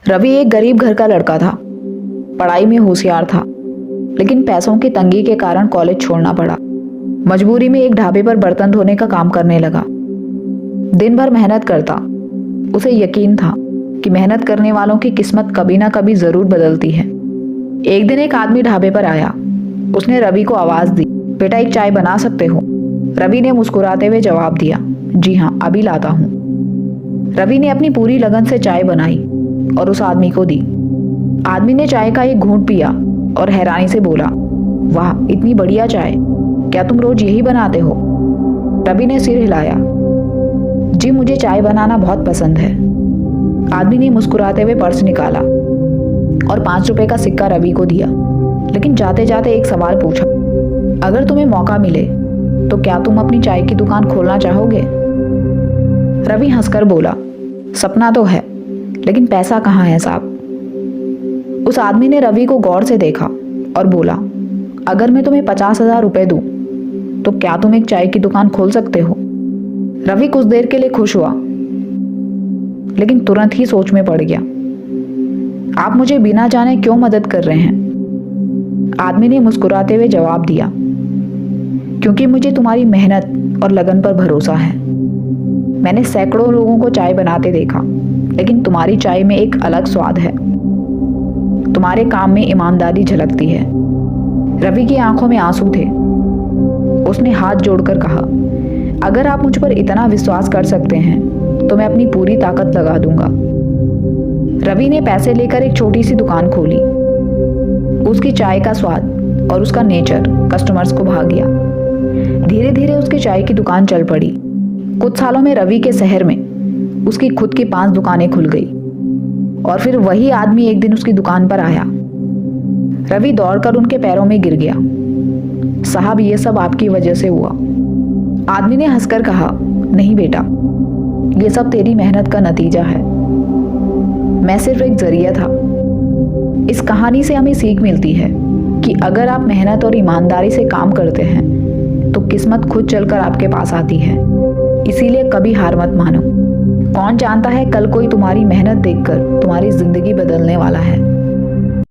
रवि एक गरीब घर का लड़का था। पढ़ाई में होशियार था, लेकिन पैसों की तंगी के कारण कॉलेज छोड़ना पड़ा। मजबूरी में एक ढाबे पर बर्तन धोने का काम करने लगा। दिन भर मेहनत करता। उसे यकीन था कि मेहनत करने वालों की किस्मत कभी ना कभी जरूर बदलती है। एक दिन एक आदमी ढाबे पर आया। उसने रवि को आवाज दी, बेटा एक चाय बना सकते हो? रवि ने मुस्कुराते हुए जवाब दिया, जी हाँ, अभी लाता हूँ। रवि ने अपनी पूरी लगन से चाय बनाई और उस आदमी को दी। आदमी ने चाय का एक घूंट पिया और हैरानी से बोला, वाह, इतनी बढ़िया चाय, क्या तुम रोज यही बनाते हो? रवि ने सिर हिलाया, जी मुझे चाय बनाना बहुत पसंद है। आदमी ने मुस्कुराते हुए पर्स निकाला और 5 रुपए का सिक्का रवि को दिया, लेकिन जाते जाते एक सवाल पूछा, अगर तुम्हें मौका मिले तो क्या तुम अपनी चाय की दुकान खोलना चाहोगे? रवि हंसकर बोला, सपना तो है, लेकिन पैसा कहाँ है साहब। उस आदमी ने रवि को गौर से देखा और बोला, अगर मैं तुम्हें 50,000 रुपए दूं तो क्या तुम एक चाय की दुकान खोल सकते हो? रवि कुछ देर के लिए खुश हुआ, लेकिन तुरंत ही सोच में पड़ गया। आप मुझे बिना जाने क्यों मदद कर रहे हैं? आदमी ने मुस्कुराते हुए जवाब दिया, क्योंकि मुझे तुम्हारी मेहनत और लगन पर भरोसा है। मैंने सैकड़ों लोगों को चाय बनाते देखा, लेकिन तुम्हारी चाय में एक अलग स्वाद है। तुम्हारे काम में ईमानदारी झलकती है। रवि की आंखों में आंसू थे। उसने हाथ जोड़कर कहा, अगर आप मुझ पर इतना विश्वास कर सकते हैं तो मैं अपनी पूरी ताकत लगा दूंगा। रवि ने पैसे लेकर एक छोटी सी दुकान खोली। उसकी चाय का स्वाद और उसका नेचर कस्टमर्स को भा गया। धीरे धीरे उसकी चाय की दुकान चल पड़ी। कुछ सालों में रवि के शहर में उसकी खुद की 5 दुकानें खुल गई। और फिर वही आदमी एक दिन उसकी दुकान पर आया। रवि दौड़कर उनके पैरों में गिर गया, साहब ये सब आपकी वजह से हुआ। आदमी ने हंसकर कहा, नहीं बेटा, ये सब तेरी मेहनत का नतीजा है। मैं सिर्फ एक जरिया था। इस कहानी से हमें सीख मिलती है कि अगर आप मेहनत और ईमानदारी से काम करते हैं तो किस्मत खुद चलकर आपके पास आती है। इसीलिए कभी हार मत मानो। कौन जानता है कल कोई तुम्हारी मेहनत देखकर तुम्हारी जिंदगी बदलने वाला है।